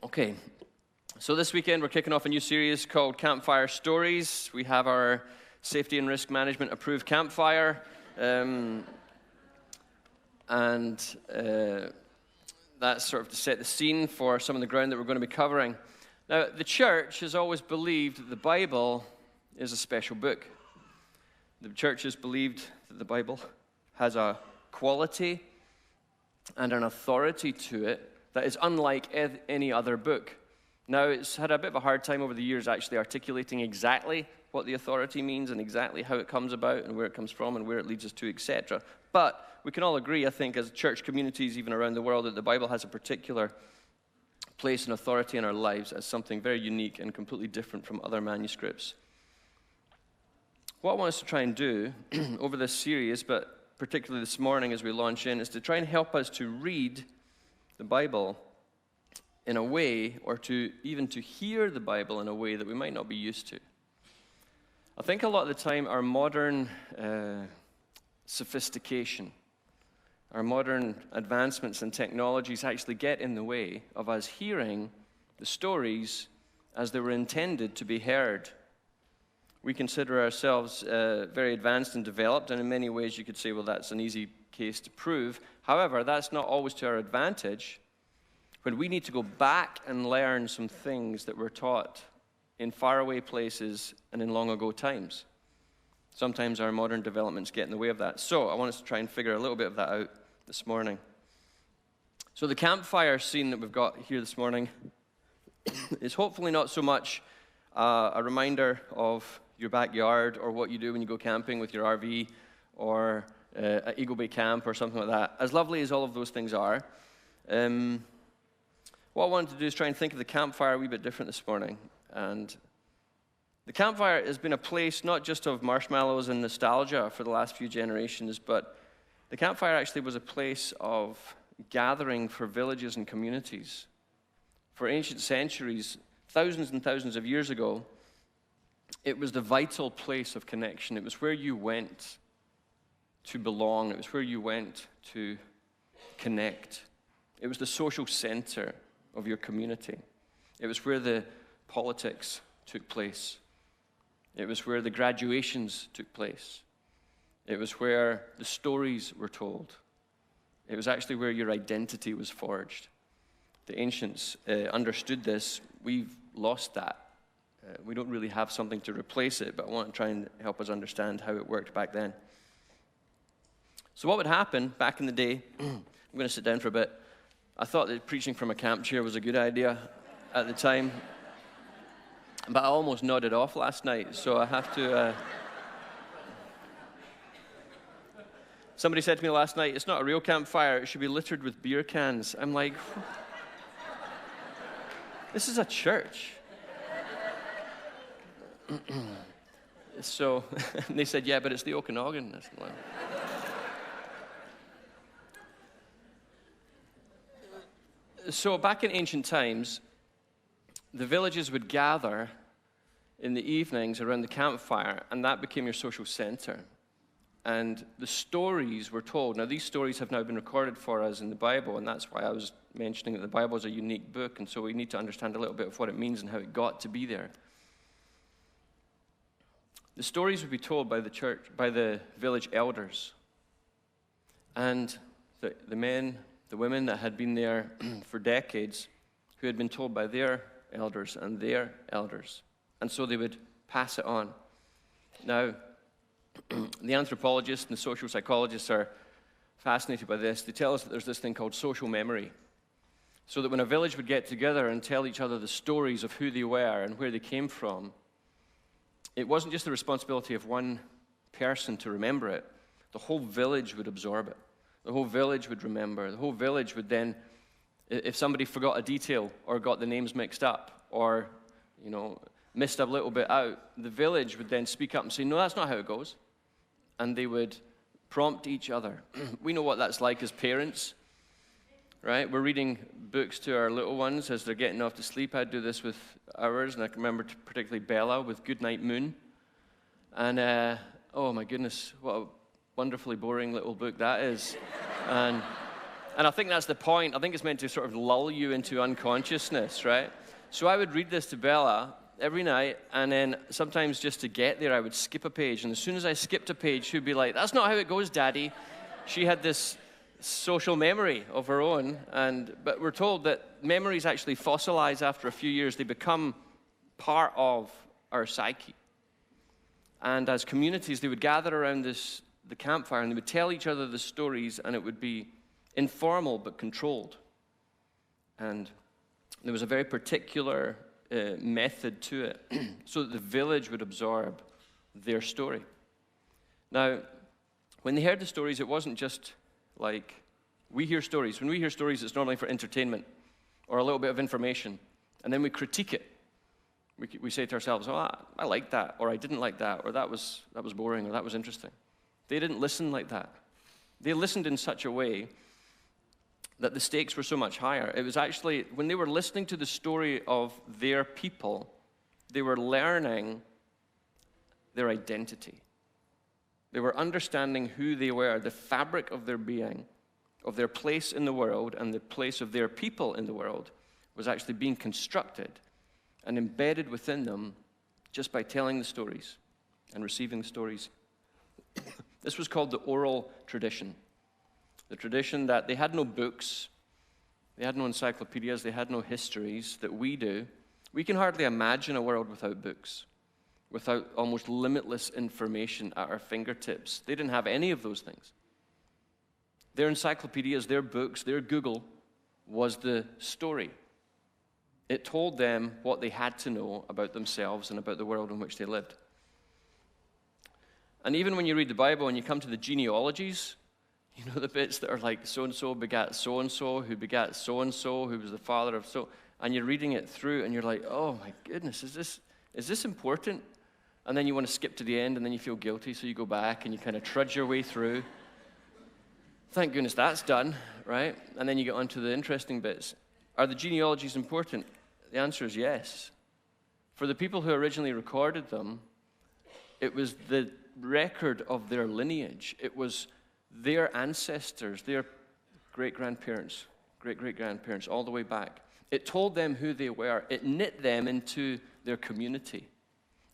Okay, so this weekend we're kicking off a new series called Campfire Stories. We have our safety and risk management approved campfire, and that's sort of to set the scene for some of the ground that we're going to be covering. Now, the church has always believed that the Bible is a special book. The church has believed that the Bible has a quality and an authority to it that is unlike any other book. Now, it's had a bit of a hard time over the years actually articulating exactly what the authority means and exactly how it comes about and where it comes from and where it leads us to, etc. But we can all agree, I think, as church communities even around the world, that the Bible has a particular place and authority in our lives as something very unique and completely different from other manuscripts. What I want us to try and do over this series, but particularly this morning as we launch in, is to try and help us to read the Bible in a way, or to hear the Bible in a way that we might not be used to. I think a lot of the time our modern sophistication, our modern advancements and technologies actually get in the way of us hearing the stories as they were intended to be heard. We consider ourselves very advanced and developed, and in many ways you could say, well, that's an easy case to prove. However, that's not always to our advantage when we need to go back and learn some things that were taught in faraway places and in long ago times. Sometimes our modern developments get in the way of that. So I want us to try and figure a little bit of that out this morning. So the campfire scene that we've got here this morning is hopefully not so much a reminder of your backyard or what you do when you go camping with your RV or at Eagle Bay Camp or something like that. As lovely as all of those things are, what I wanted to do is try and think of the campfire a wee bit different this morning. And the campfire has been a place not just of marshmallows and nostalgia for the last few generations, but the campfire actually was a place of gathering for villages and communities. For ancient centuries, thousands and thousands of years ago, it was the vital place of connection. It was where you went to belong. It was where you went to connect. It was the social center of your community. It was where the politics took place. It was where the graduations took place. It was where the stories were told. It was actually where your identity was forged. The ancients understood this. We've lost that. We don't really have something to replace it, but I want to try and help us understand how it worked back then. So what would happen back in the day, I'm going to sit down for a bit. I thought that preaching from a camp chair was a good idea at the time, but I almost nodded off last night, so I have to... Somebody said to me last night, it's not a real campfire, it should be littered with beer cans. I'm like, this is a church. So, and they said, yeah, but it's the Okanagan. So back in ancient times, the villages would gather in the evenings around the campfire, and that became your social center. And the stories were told. Now, these stories have now been recorded for us in the Bible, and that's why I was mentioning that the Bible is a unique book, and so we need to understand a little bit of what it means and how it got to be there. The stories would be told by the church, by the village elders. And the men, the women that had been there for decades, who had been told by their elders and their elders. And so they would pass it on. Now, the anthropologists and the social psychologists are fascinated by this. They tell us that there's this thing called social memory. So that when a village would get together and tell each other the stories of who they were and where they came from, it wasn't just the responsibility of one person to remember it. The whole village would absorb it. The whole village would remember. The whole village would then, if somebody forgot a detail or got the names mixed up or, missed a little bit out, the village would then speak up and say, no, that's not how it goes. And they would prompt each other. We know what that's like as parents, right? We're reading books to our little ones as they're getting off to sleep. I'd do this with ours, and I can remember particularly Bella with Goodnight Moon. And, oh my goodness, what a wonderfully boring little book that is. And And I think that's the point. I think it's meant to sort of lull you into unconsciousness, right? So I would read this to Bella every night, and then sometimes just to get there, I would skip a page. And as soon as I skipped a page, she'd be like, "That's not how it goes, Daddy." She had this social memory of her own, but we're told that memories actually fossilize after a few years. They become part of our psyche. And as communities, they would gather around the campfire, and they would tell each other the stories, and it would be informal but controlled. And there was a very particular method to it so that the village would absorb their story. Now, when they heard the stories, it wasn't just like we hear stories. When we hear stories, it's normally for entertainment or a little bit of information, and then we critique it. We say to ourselves, "Oh, I like that," or "I didn't like that," or that was boring," or "that was interesting." They didn't listen like that. They listened in such a way that the stakes were so much higher. It was actually, when they were listening to the story of their people, they were learning their identity. They were understanding who they were, the fabric of their being, of their place in the world, and the place of their people in the world was actually being constructed and embedded within them just by telling the stories and receiving the stories. This was called the oral tradition. The tradition that they had no books, they had no encyclopedias, they had no histories that we do. We can hardly imagine a world without books, without almost limitless information at our fingertips. They didn't have any of those things. Their encyclopedias, their books, their Google was the story. It told them what they had to know about themselves and about the world in which they lived. And even when you read the Bible and you come to the genealogies, you know the bits that are like so-and-so begat so-and-so, who begat so-and-so, who was the father of so, and you're reading it through and you're like, "Oh my goodness, is this important?" And then you want to skip to the end and then you feel guilty, so you go back and you kind of trudge your way through. Thank goodness that's done, right? And then you get onto the interesting bits. Are the genealogies important? The answer is yes. For the people who originally recorded them, it was the record of their lineage. It was their ancestors, their great-grandparents, great-great-grandparents, all the way back. It told them who they were. It knit them into their community.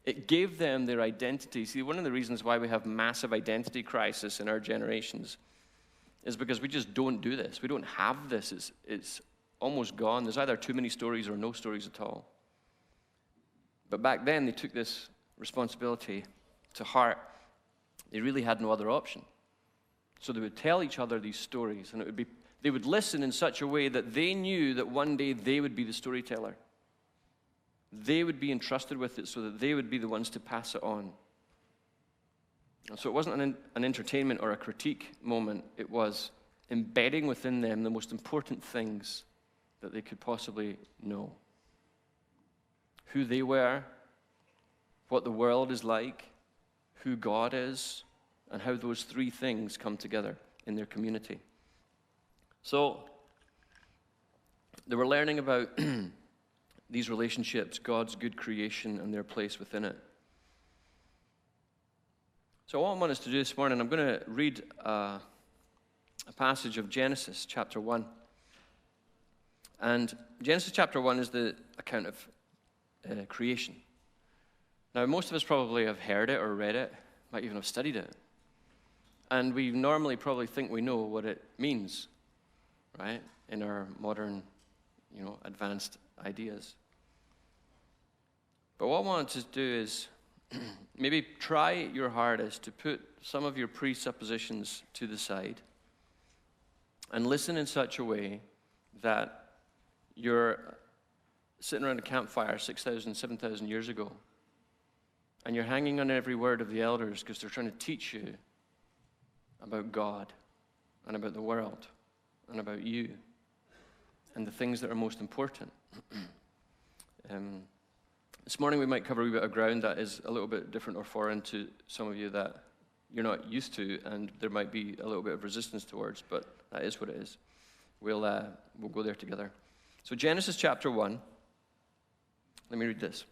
It gave them their identity. See, one of the reasons why we have massive identity crisis in our generations is because we just don't do this. We don't have this. It's almost gone. There's either too many stories or no stories at all. But back then, they took this responsibility to heart. They really had no other option. So they would tell each other these stories, and they would listen in such a way that they knew that one day they would be the storyteller. They would be entrusted with it so that they would be the ones to pass it on. And so it wasn't an entertainment or a critique moment. It was embedding within them the most important things that they could possibly know. Who they were, what the world is like, who God is, and how those three things come together in their community. So they were learning about these relationships, God's good creation and their place within it. So what I want us to do this morning, I'm going to read a passage of Genesis chapter 1. And Genesis chapter 1 is the account of creation. Now, most of us probably have heard it or read it, might even have studied it. And we normally probably think we know what it means, right, in our modern, advanced ideas. But what I want to do is maybe try your hardest to put some of your presuppositions to the side and listen in such a way that you're sitting around a campfire 6,000, 7,000 years ago, and you're hanging on every word of the elders because they're trying to teach you about God and about the world and about you and the things that are most important. This morning we might cover a wee bit of ground that is a little bit different or foreign to some of you that you're not used to, and there might be a little bit of resistance towards, but that is what it is. We'll go there together. So Genesis chapter 1, let me read this.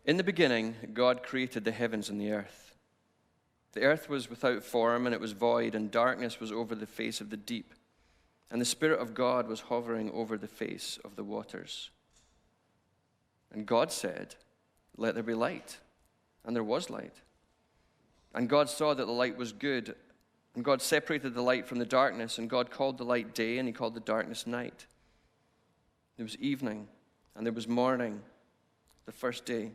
In the beginning, God created the heavens and the earth. The earth was without form, and it was void, and darkness was over the face of the deep. And the Spirit of God was hovering over the face of the waters. And God said, "Let there be light." And there was light. And God saw that the light was good. And God separated the light from the darkness. And God called the light day, and he called the darkness night. There was evening, and there was morning, the first day.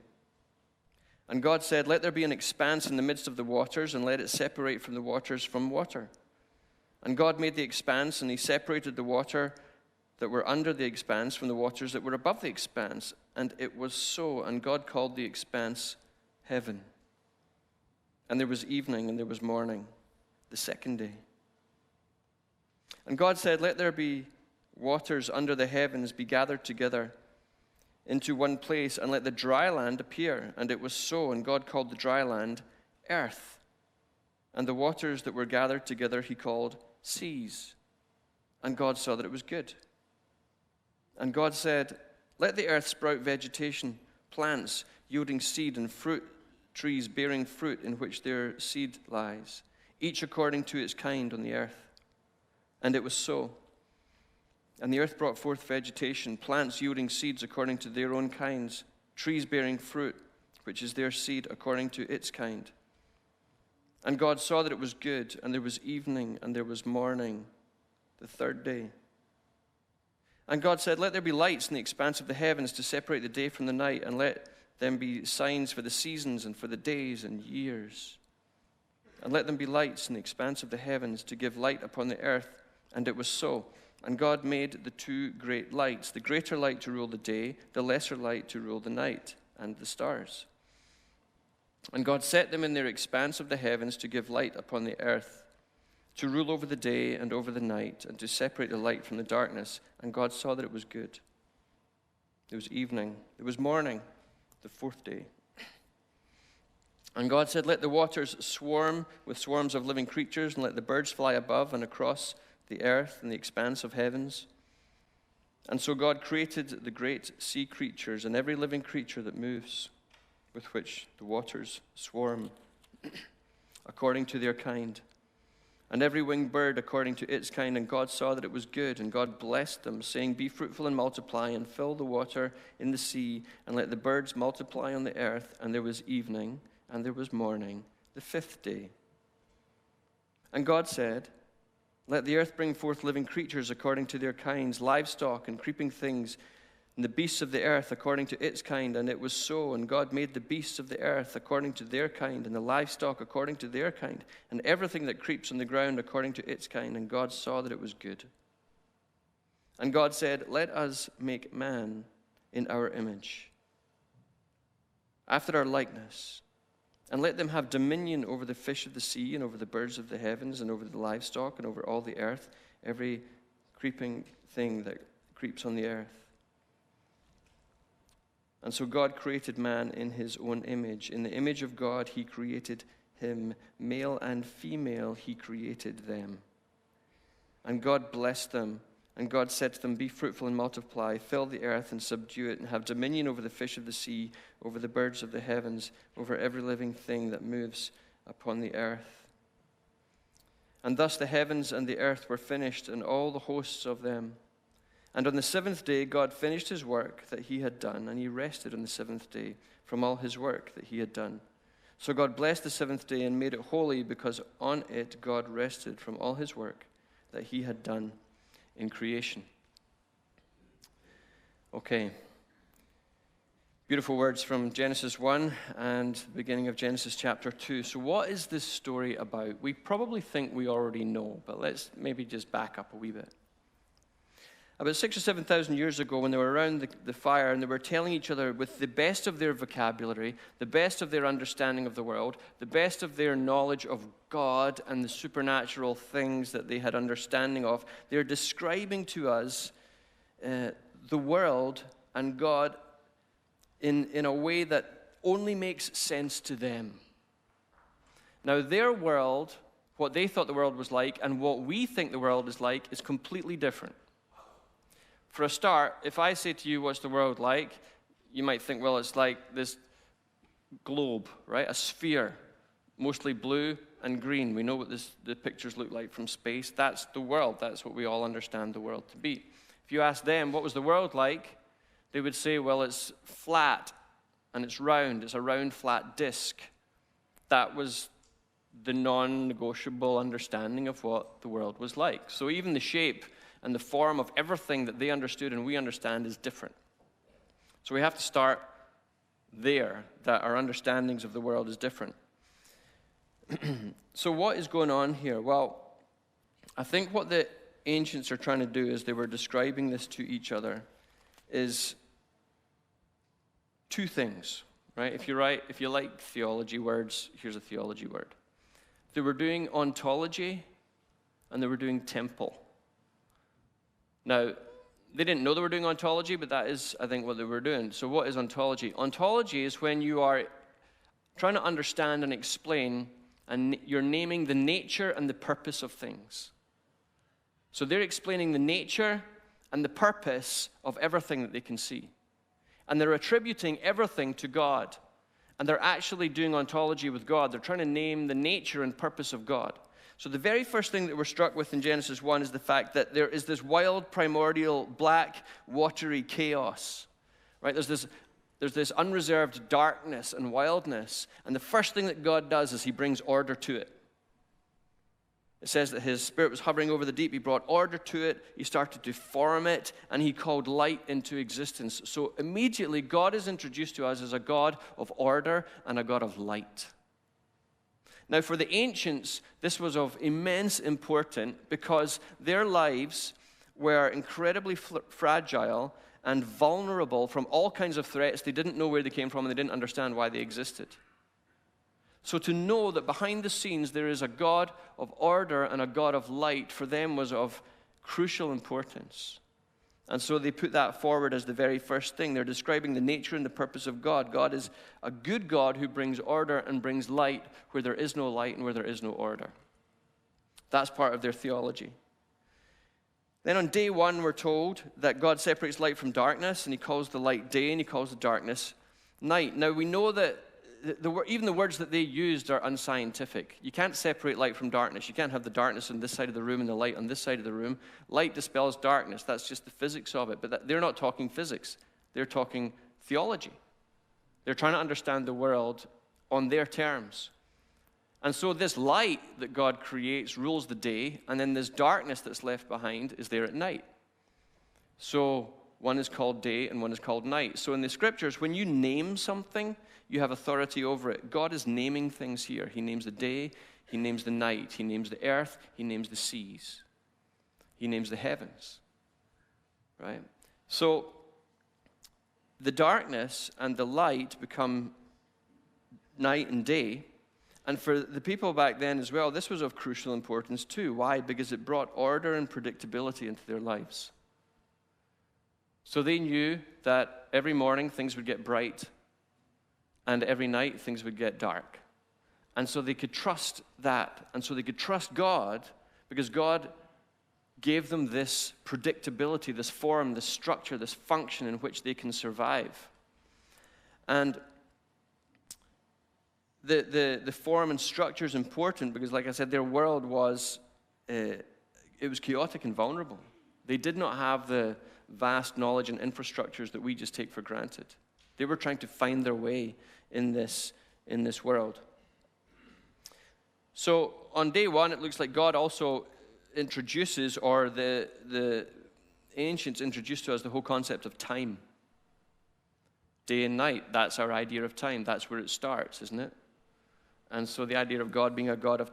And God said, "Let there be an expanse in the midst of the waters, and let it separate from the waters from water." And God made the expanse, and he separated the water that were under the expanse from the waters that were above the expanse. And it was so. And God called the expanse heaven. And there was evening, and there was morning, the second day. And God said, "Let there be waters under the heavens be gathered together into one place, and let the dry land appear." And it was so. And God called the dry land earth. And the waters that were gathered together he called seas. And God saw that it was good. And God said, "Let the earth sprout vegetation, plants yielding seed, and fruit trees bearing fruit in which their seed lies, each according to its kind on the earth." And it was so. And the earth brought forth vegetation, plants yielding seeds according to their own kinds, trees bearing fruit, which is their seed according to its kind. And God saw that it was good, and there was evening, and there was morning, the third day. And God said, "Let there be lights in the expanse of the heavens to separate the day from the night, and let them be signs for the seasons and for the days and years. And let them be lights in the expanse of the heavens to give light upon the earth." And it was so. And God made the two great lights, the greater light to rule the day, the lesser light to rule the night, and the stars. And God set them in their expanse of the heavens to give light upon the earth, to rule over the day and over the night, and to separate the light from the darkness. And God saw that it was good. There was evening, there was morning, the fourth day. And God said, "Let the waters swarm with swarms of living creatures, and let the birds fly above and across the earth and the expanse of heavens." And so God created the great sea creatures and every living creature that moves, with which the waters swarm, according to their kind, and every winged bird according to its kind. And God saw that it was good, and God blessed them, saying, "Be fruitful and multiply, and fill the water in the sea, and let the birds multiply on the earth." And there was evening, and there was morning, the fifth day. And God said, "Let the earth bring forth living creatures according to their kinds, livestock and creeping things, and the beasts of the earth according to its kind." And it was so. And God made the beasts of the earth according to their kind, and the livestock according to their kind, and everything that creeps on the ground according to its kind. And God saw that it was good. And God said, "Let us make man in our image, after our likeness, and let them have dominion over the fish of the sea, and over the birds of the heavens, and over the livestock, and over all the earth, every creeping thing that creeps on the earth." And so God created man in his own image. In the image of God he created him. Male and female he created them. And God blessed them. And God said to them, "Be fruitful and multiply, fill the earth and subdue it, and have dominion over the fish of the sea, over the birds of the heavens, over every living thing that moves upon the earth." And thus the heavens and the earth were finished, and all the hosts of them. And on the seventh day God finished his work that he had done, and he rested on the seventh day from all his work that he had done. So God blessed the seventh day and made it holy, because on it God rested from all his work that he had done in creation. Okay. Beautiful words from Genesis 1 and the beginning of Genesis chapter 2. So what is this story about? We probably think we already know, but let's maybe just back up a wee bit. About 6,000 or 7,000 years ago, when they were around the fire and they were telling each other with the best of their vocabulary, the best of their understanding of the world, the best of their knowledge of God and the supernatural things that they had understanding of, they're describing to us the world and God in a way that only makes sense to them. Now, their world, what they thought the world was like, and what we think the world is like, is completely different. For a start, if I say to you, "What's the world like?" you might think, well, it's like this globe, right? A sphere, mostly blue and green. We know what the pictures look like from space. That's the world. That's what we all understand the world to be. If you ask them, what was the world like? They would say, well, it's flat and it's round. It's a round, flat disk. That was the non-negotiable understanding of what the world was like. So even the shape and the form of everything that they understood and we understand is different. So we have to start there, that our understandings of the world is different. So what is going on here? Well, I think what the ancients are trying to do as they were describing this to each other is two things, right? If you like theology words, here's a theology word. They were doing ontology and they were doing temple. Now, they didn't know they were doing ontology, but that is, I think, what they were doing. So what is ontology? Ontology is when you are trying to understand and explain, and you're naming the nature and the purpose of things. So they're explaining the nature and the purpose of everything that they can see. And they're attributing everything to God. And they're actually doing ontology with God. They're trying to name the nature and purpose of God. So the very first thing that we're struck with in Genesis 1 is the fact that there is this wild, primordial, black, watery chaos. Right? There's this unreserved darkness and wildness. And the first thing that God does is he brings order to it. It says that his spirit was hovering over the deep. He brought order to it. He started to form it. And he called light into existence. So immediately, God is introduced to us as a God of order and a God of light. Now, for the ancients, this was of immense importance because their lives were incredibly fragile and vulnerable from all kinds of threats. They didn't know where they came from, and they didn't understand why they existed. So to know that behind the scenes there is a God of order and a God of light for them was of crucial importance. And so they put that forward as the very first thing. They're describing the nature and the purpose of God. God is a good God who brings order and brings light where there is no light and where there is no order. That's part of their theology. Then on day one, we're told that God separates light from darkness, and he calls the light day, and he calls the darkness night. Now, we know that even the words that they used are unscientific. You can't separate light from darkness. You can't have the darkness on this side of the room and the light on this side of the room. Light dispels darkness. That's just the physics of it. But they're not talking physics. They're talking theology. They're trying to understand the world on their terms. And so this light that God creates rules the day, and then this darkness that's left behind is there at night. So one is called day and one is called night. So in the scriptures, when you name something, you have authority over it. God is naming things here. He names the day, he names the night, he names the earth, he names the seas, he names the heavens, right? So the darkness and the light become night and day. And for the people back then as well, this was of crucial importance too. Why? Because it brought order and predictability into their lives. So they knew that every morning things would get bright, and every night things would get dark. And so they could trust that. And so they could trust God because God gave them this predictability, this form, this structure, this function in which they can survive. And the form and structure is important because, like I said, their world was, it was chaotic and vulnerable. They did not have the vast knowledge and infrastructures that we just take for granted. They were trying to find their way in this world. So on day one, it looks like God also introduces, or the ancients introduced to us the whole concept of time. Day and night, that's our idea of time. That's where it starts, isn't it? And so the idea of God being a God of,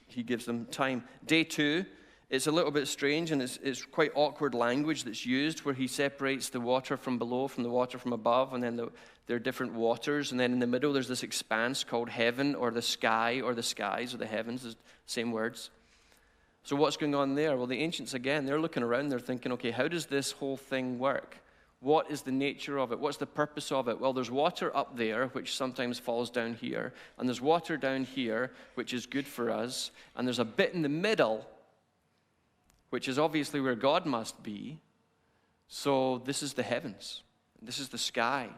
he gives them time. Day two, it's a little bit strange, and it's quite awkward language that's used where he separates the water from below from the water from above, and then there are different waters, and then in the middle there's this expanse called heaven or the sky or the skies or the heavens, same words. So what's going on there? Well, the ancients, again, they're looking around, they're thinking, okay, how does this whole thing work? What is the nature of it? What's the purpose of it? Well, there's water up there, which sometimes falls down here, and there's water down here, which is good for us, and there's a bit in the middle, which is obviously where God must be. So this is the heavens. This is the sky.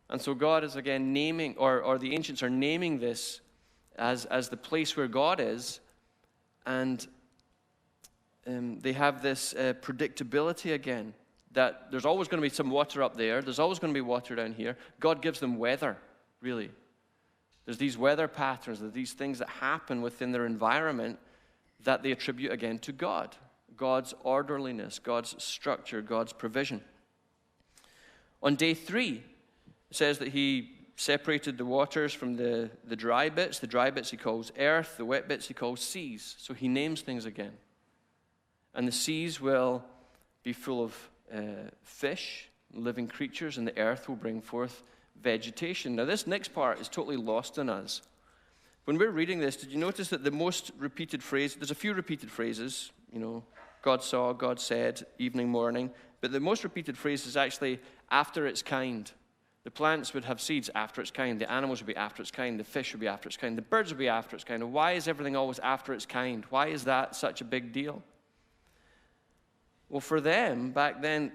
And so God is again naming, or the ancients are naming this as the place where God is, and they have this predictability again, that there's always going to be some water up there, there's always going to be water down here. God gives them weather, really. There's these weather patterns, there's these things that happen within their environment that they attribute again to God. God's orderliness, God's structure, God's provision. On day 3, it says that he separated the waters from the dry bits. The dry bits he calls earth, the wet bits he calls seas. So he names things again. And the seas will be full of fish, living creatures, and the earth will bring forth vegetation. Now this next part is totally lost on us. When we're reading this, did you notice that the most repeated phrase, there's a few repeated phrases, God saw, God said, evening, morning, but the most repeated phrase is actually after its kind. The plants would have seeds after its kind, the animals would be after its kind, the fish would be after its kind, the birds would be after its kind. Why is everything always after its kind? Why is that such a big deal? Well, for them, back then,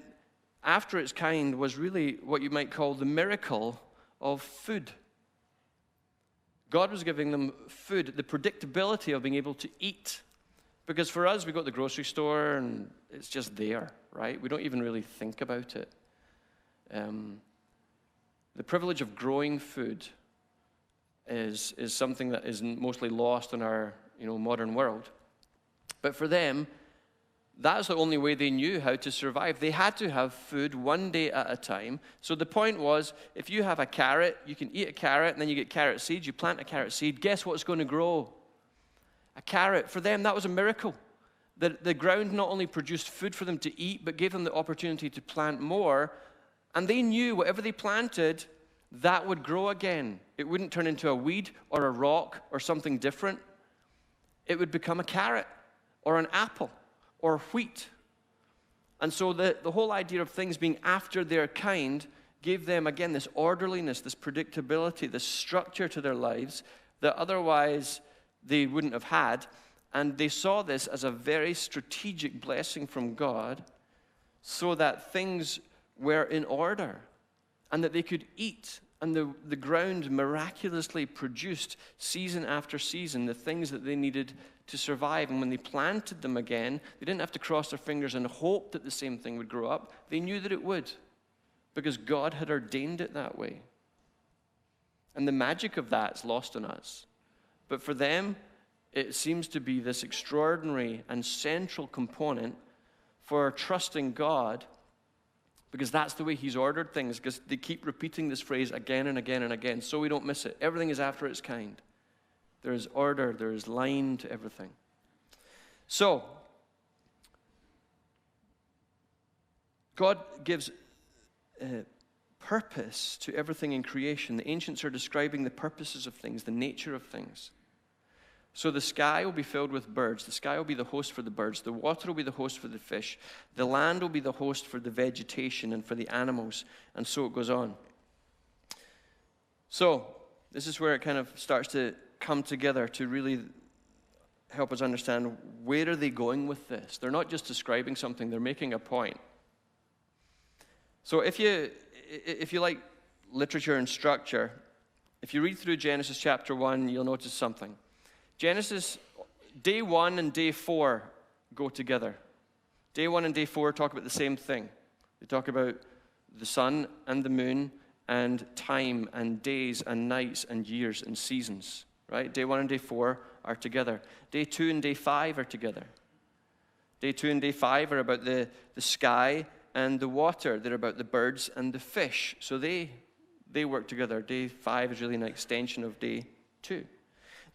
after its kind was really what you might call the miracle of food. God was giving them food, the predictability of being able to eat. Because for us, we go to the grocery store and it's just there, right? We don't even really think about it. The privilege of growing food is something that is mostly lost in our modern world. But for them, that's the only way they knew how to survive. They had to have food one day at a time. So the point was, if you have a carrot, you can eat a carrot, and then you get carrot seeds. You plant a carrot seed. Guess what's going to grow? A carrot. For them, that was a miracle. The ground not only produced food for them to eat, but gave them the opportunity to plant more. And they knew whatever they planted, that would grow again. It wouldn't turn into a weed or a rock or something different. It would become a carrot or an apple or wheat. And so the whole idea of things being after their kind gave them, again, this orderliness, this predictability, this structure to their lives that otherwise they wouldn't have had. And they saw this as a very strategic blessing from God so that things were in order and that they could eat. And the ground miraculously produced season after season the things that they needed to survive. And when they planted them again, they didn't have to cross their fingers and hope that the same thing would grow up. They knew that it would, because God had ordained it that way. And the magic of that is lost on us. But for them, it seems to be this extraordinary and central component for trusting God, because that's the way he's ordered things, because they keep repeating this phrase again and again and again, so we don't miss it. Everything is after its kind. There is order, there is line to everything. So, God gives purpose to everything in creation. The ancients are describing the purposes of things, the nature of things. So the sky will be filled with birds. The sky will be the host for the birds. The water will be the host for the fish. The land will be the host for the vegetation and for the animals. And so it goes on. So this is where it kind of starts to come together to really help us understand, where are they going with this? They're not just describing something, they're making a point. So if you like literature and structure, if you read through Genesis chapter 1, you'll notice something. Genesis, day 1 and day 4 go together. Day 1 and day 4 talk about the same thing. They talk about the sun and the moon and time and days and nights and years and seasons. Right? Day 1 and day 4 are together. Day 2 and day 5 are together. Day 2 and day 5 are about the sky and the water. They're about the birds and the fish. So they work together. Day 5 is really an extension of day 2.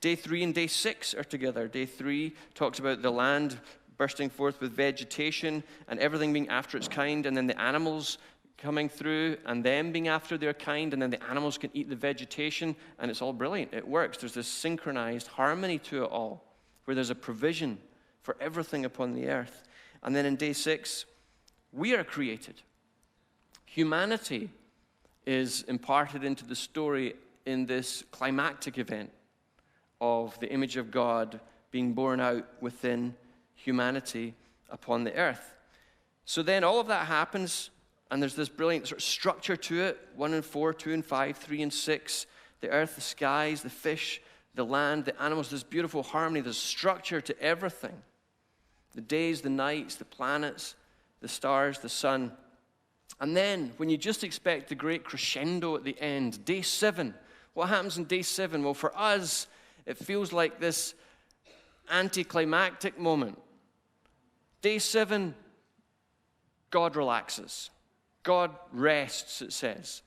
Day 3 and day 6 are together. Day 3 talks about the land bursting forth with vegetation and everything being after its kind, and then the animals coming through and them being after their kind, and then the animals can eat the vegetation, and it's all brilliant. It works. There's this synchronized harmony to it all, where there's a provision for everything upon the earth. And then in day 6, we are created. Humanity is imparted into the story in this climactic event of the image of God being born out within humanity upon the earth. So then all of that happens, and there's this brilliant sort of structure to it. 1 and 4, 2 and 5, 3 and 6. The earth, the skies, the fish, the land, the animals, this beautiful harmony, there's structure to everything. The days, the nights, the planets, the stars, the sun. And then, when you just expect the great crescendo at the end, day 7, what happens in day 7? Well, for us, it feels like this anticlimactic moment. Day 7, God relaxes. God rests, it says.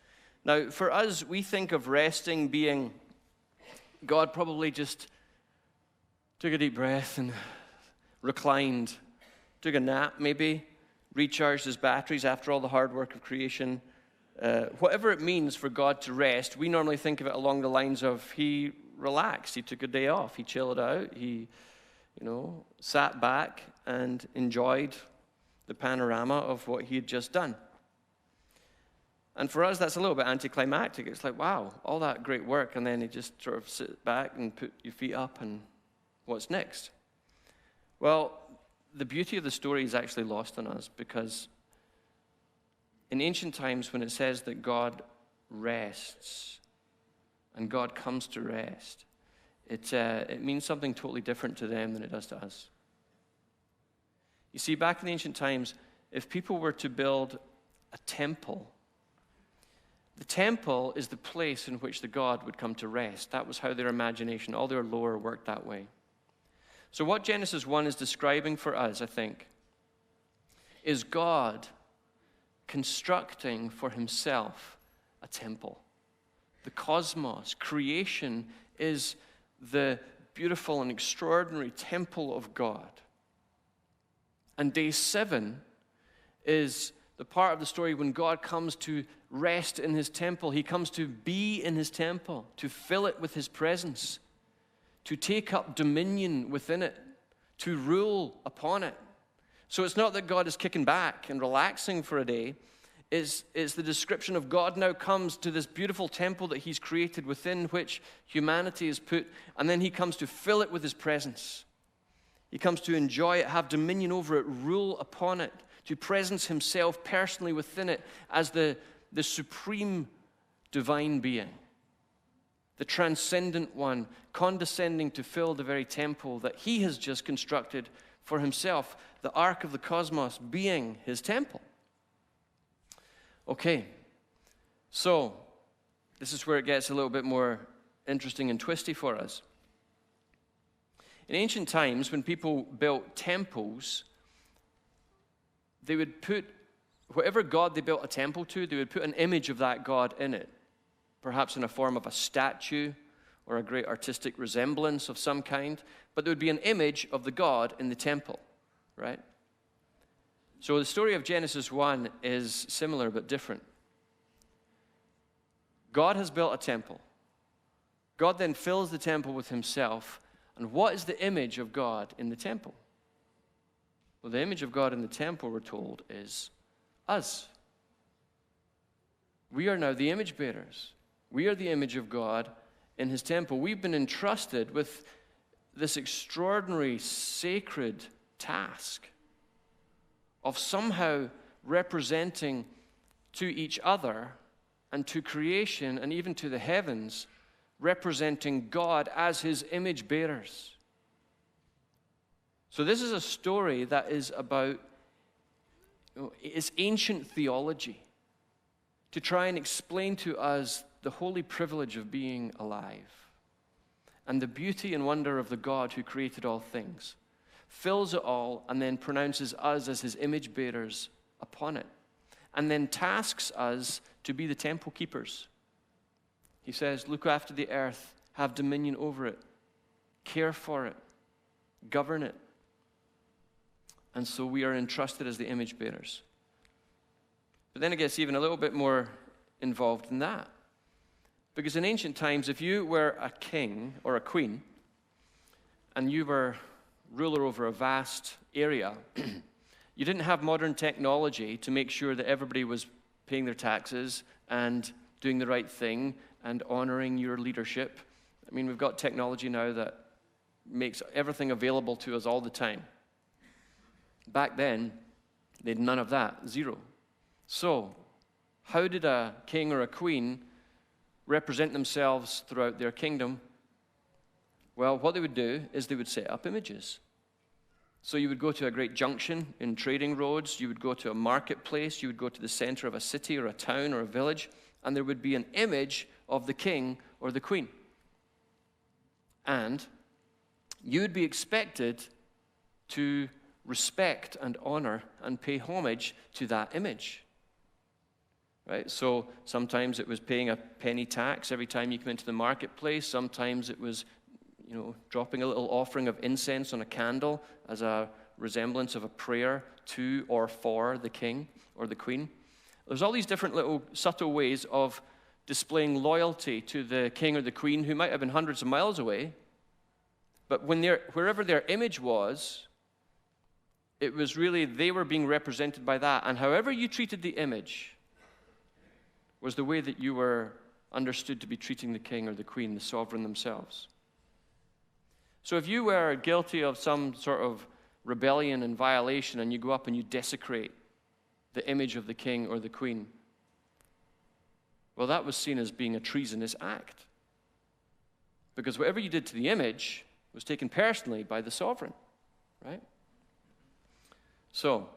Now, for us, we think of resting being God probably just took a deep breath and reclined, took a nap maybe, recharged his batteries after all the hard work of creation. Whatever it means for God to rest, we normally think of it along the lines of he relaxed, he took a day off, he chilled out, he, sat back and enjoyed the panorama of what he had just done. And for us, that's a little bit anticlimactic. It's like, wow, all that great work, and then you just sort of sit back and put your feet up, and what's next? Well, the beauty of the story is actually lost on us, because in ancient times, when it says that God rests and God comes to rest, it means something totally different to them than it does to us. You see, back in the ancient times, if people were to build a temple, the temple is the place in which the God would come to rest. That was how their imagination, all their lore worked that way. So what Genesis 1 is describing for us, I think, is God constructing for himself a temple. The cosmos, creation, is the beautiful and extraordinary temple of God. And day 7 is the part of the story when God comes to rest in his temple. He comes to be in his temple, to fill it with his presence, to take up dominion within it, to rule upon it. So it's not that God is kicking back and relaxing for a day. It's the description of God now comes to this beautiful temple that he's created within which humanity is put, and then he comes to fill it with his presence. He comes to enjoy it, have dominion over it, rule upon it, to presence himself personally within it as the supreme divine being, the transcendent one, condescending to fill the very temple that he has just constructed for himself, the ark of the cosmos being his temple. Okay, so this is where it gets a little bit more interesting and twisty for us. In ancient times, when people built temples, they would put, whatever god they built a temple to, they would put an image of that god in it, perhaps in a form of a statue or a great artistic resemblance of some kind, but there would be an image of the god in the temple, right? So the story of Genesis 1 is similar but different. God has built a temple. God then fills the temple with himself. And what is the image of God in the temple? Well, the image of God in the temple, we're told, is us. We are now the image bearers. We are the image of God in his temple. We've been entrusted with this extraordinary, sacred task of somehow representing to each other and to creation and even to the heavens, representing God as his image bearers. So this is a story that is about, it's ancient theology to try and explain to us the holy privilege of being alive and the beauty and wonder of the God who created all things, fills it all, and then pronounces us as his image bearers upon it, and then tasks us to be the temple keepers. He says, look after the earth, have dominion over it, care for it, govern it. And so we are entrusted as the image bearers. But then it gets even a little bit more involved in that. Because in ancient times, if you were a king or a queen, and you were ruler over a vast area, you didn't have modern technology to make sure that everybody was paying their taxes and doing the right thing and honoring your leadership. I mean, we've got technology now that makes everything available to us all the time. Back then, they had none of that, zero. So, how did a king or a queen represent themselves throughout their kingdom? Well, what they would do is they would set up images. So you would go to a great junction in trading roads, you would go to a marketplace, you would go to the center of a city or a town or a village, and there would be an image of the king or the queen. And you would be expected to respect and honor and pay homage to that image. Right? So sometimes it was paying a penny tax every time you come into the marketplace. Sometimes it was, dropping a little offering of incense on a candle as a resemblance of a prayer to or for the king or the queen. There's all these different little subtle ways of displaying loyalty to the king or the queen who might have been hundreds of miles away, but wherever their image was, it was really they were being represented by that. And however you treated the image was the way that you were understood to be treating the king or the queen, the sovereign themselves. So if you were guilty of some sort of rebellion and violation and you go up and you desecrate the image of the king or the queen, well, that was seen as being a treasonous act. Because whatever you did to the image was taken personally by the sovereign, right? So,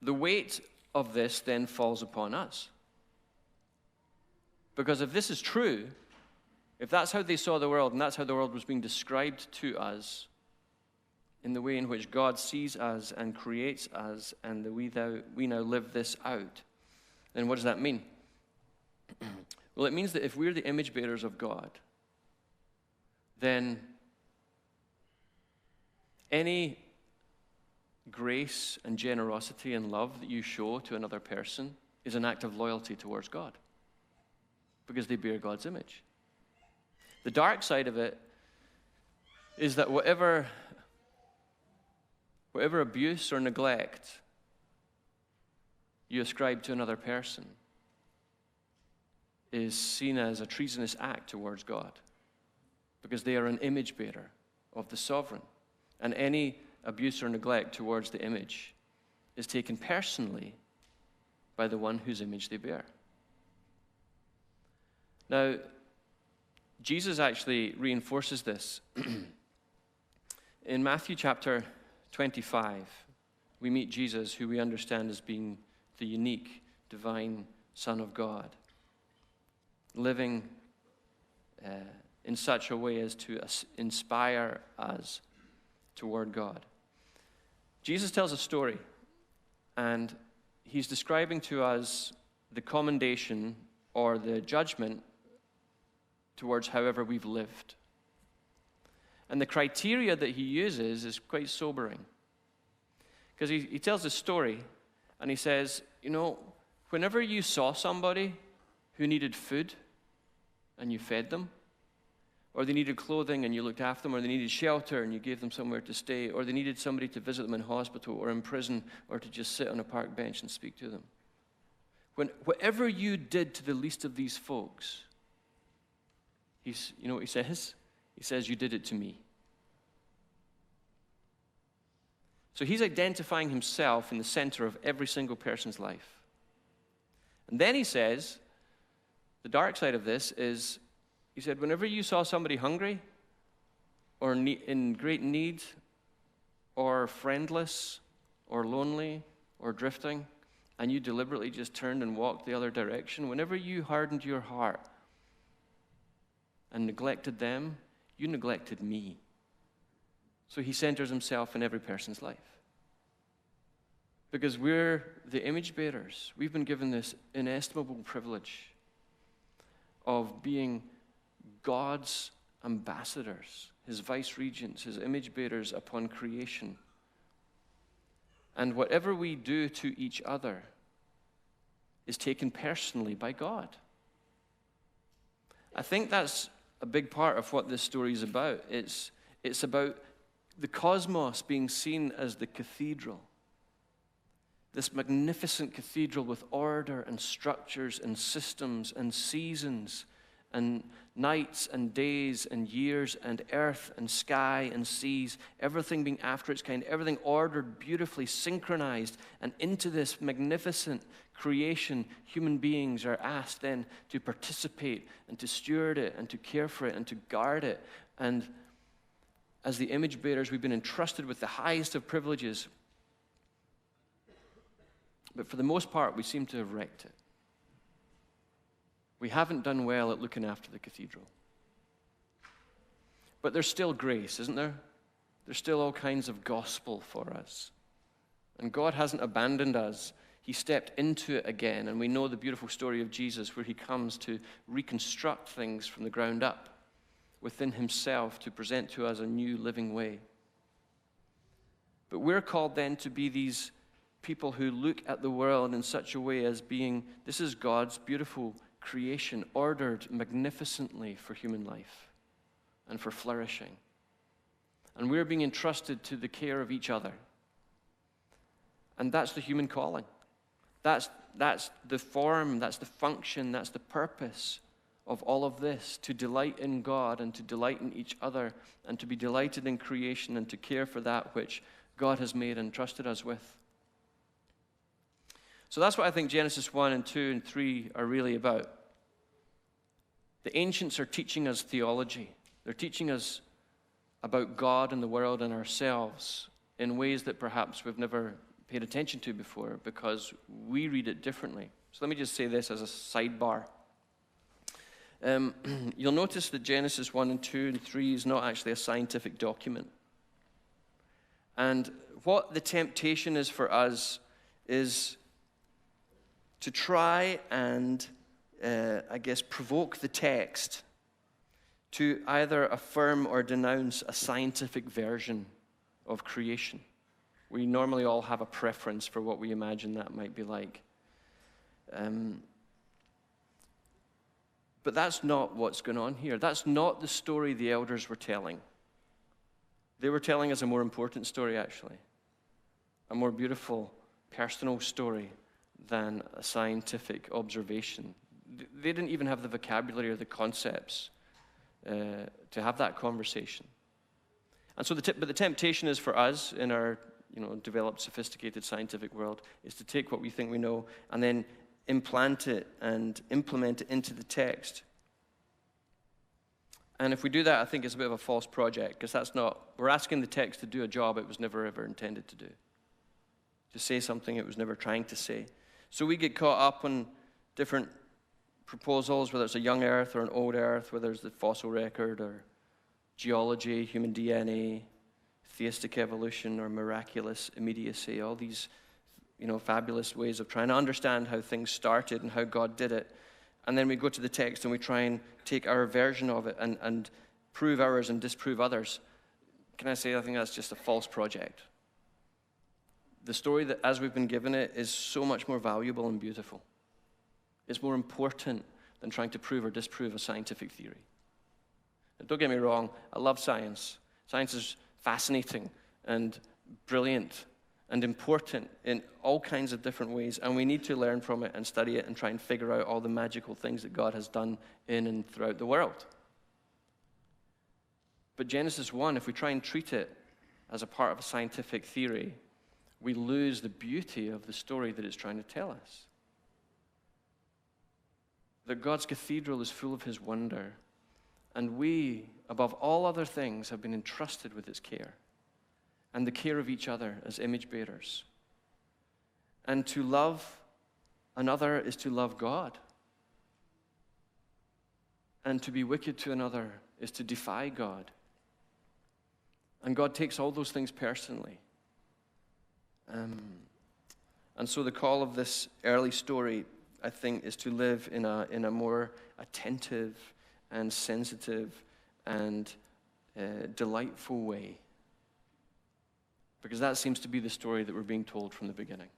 the weight of this then falls upon us. Because if this is true, if that's how they saw the world and that's how the world was being described to us, in the way in which God sees us and creates us, and that we now live this out, then what does that mean? Well, it means that if we're the image bearers of God, then any grace and generosity and love that you show to another person is an act of loyalty towards God, because they bear God's image. The dark side of it is that whatever abuse or neglect you ascribe to another person is seen as a treasonous act towards God, because they are an image bearer of the sovereign. And any abuse or neglect towards the image is taken personally by the one whose image they bear. Now, Jesus actually reinforces this. In Matthew chapter 25, we meet Jesus, who we understand as being the unique, divine Son of God, living in such a way as to inspire us toward God. Jesus tells a story, and he's describing to us the commendation or the judgment towards however we've lived. And the criteria that he uses is quite sobering. Because he tells this story, and he says, whenever you saw somebody who needed food, and you fed them, or they needed clothing and you looked after them, or they needed shelter and you gave them somewhere to stay, or they needed somebody to visit them in hospital or in prison, or to just sit on a park bench and speak to them. Whatever you did to the least of these folks, you know what he says? He says, you did it to me. So he's identifying himself in the center of every single person's life. And then he says, the dark side of this is, he said, whenever you saw somebody hungry or in great need or friendless or lonely or drifting, and you deliberately just turned and walked the other direction, whenever you hardened your heart and neglected them, you neglected me. So he centers himself in every person's life. Because we're the image bearers. We've been given this inestimable privilege of being God's ambassadors, his vice-regents, his image bearers upon creation. And whatever we do to each other is taken personally by God. I think that's a big part of what this story is about. It's about the cosmos being seen as the cathedral. This magnificent cathedral with order and structures and systems and seasons and nights and days and years and earth and sky and seas, everything being after its kind, everything ordered beautifully, synchronized, and into this magnificent creation, human beings are asked then to participate and to steward it and to care for it and to guard it. And as the image bearers, we've been entrusted with the highest of privileges. But for the most part, we seem to have wrecked it. We haven't done well at looking after the cathedral. But there's still grace, isn't there? There's still all kinds of gospel for us. And God hasn't abandoned us. He stepped into it again. And we know the beautiful story of Jesus where he comes to reconstruct things from the ground up within himself to present to us a new living way. But we're called then to be these people who look at the world in such a way as being, this is God's beautiful creation, ordered magnificently for human life and for flourishing. And we're being entrusted to the care of each other. And that's the human calling. That's the form, that's the function, that's the purpose of all of this, to delight in God and to delight in each other and to be delighted in creation and to care for that which God has made and trusted us with. So that's what I think Genesis 1 and 2 and 3 are really about. The ancients are teaching us theology. They're teaching us about God and the world and ourselves in ways that perhaps we've never paid attention to before because we read it differently. So let me just say this as a sidebar. You'll notice that Genesis 1 and 2 and 3 is not actually a scientific document. And what the temptation is for us is to try and, provoke the text to either affirm or denounce a scientific version of creation. We normally all have a preference for what we imagine that might be like. But that's not what's going on here. That's not the story the elders were telling. They were telling us a more important story, actually. A more beautiful, personal story than a scientific observation. They didn't even have the vocabulary or the concepts to have that conversation. And so, but the temptation is for us in our developed, sophisticated scientific world is to take what we think we know and then implant it and implement it into the text. And if we do that, I think it's a bit of a false project because we're asking the text to do a job it was never ever intended to do. To say something it was never trying to say. So we get caught up on different proposals, whether it's a young earth or an old earth, whether it's the fossil record or geology, human DNA, theistic evolution or miraculous immediacy, all these fabulous ways of trying to understand how things started and how God did it. And then we go to the text and we try and take our version of it and prove ours and disprove others. Can I say I think that's just a false project? The story that as we've been given it is so much more valuable and beautiful. It's more important than trying to prove or disprove a scientific theory. And don't get me wrong, I love science. Science is fascinating and brilliant and important in all kinds of different ways, and we need to learn from it and study it and try and figure out all the magical things that God has done in and throughout the world. But Genesis 1, if we try and treat it as a part of a scientific theory, we lose the beauty of the story that it's trying to tell us. That God's cathedral is full of his wonder, and we, above all other things, have been entrusted with its care and the care of each other as image bearers. And to love another is to love God. And to be wicked to another is to defy God. And God takes all those things personally. And so the call of this early story, I think, is to live in a more attentive and sensitive and delightful way. Because that seems to be the story that we're being told from the beginning.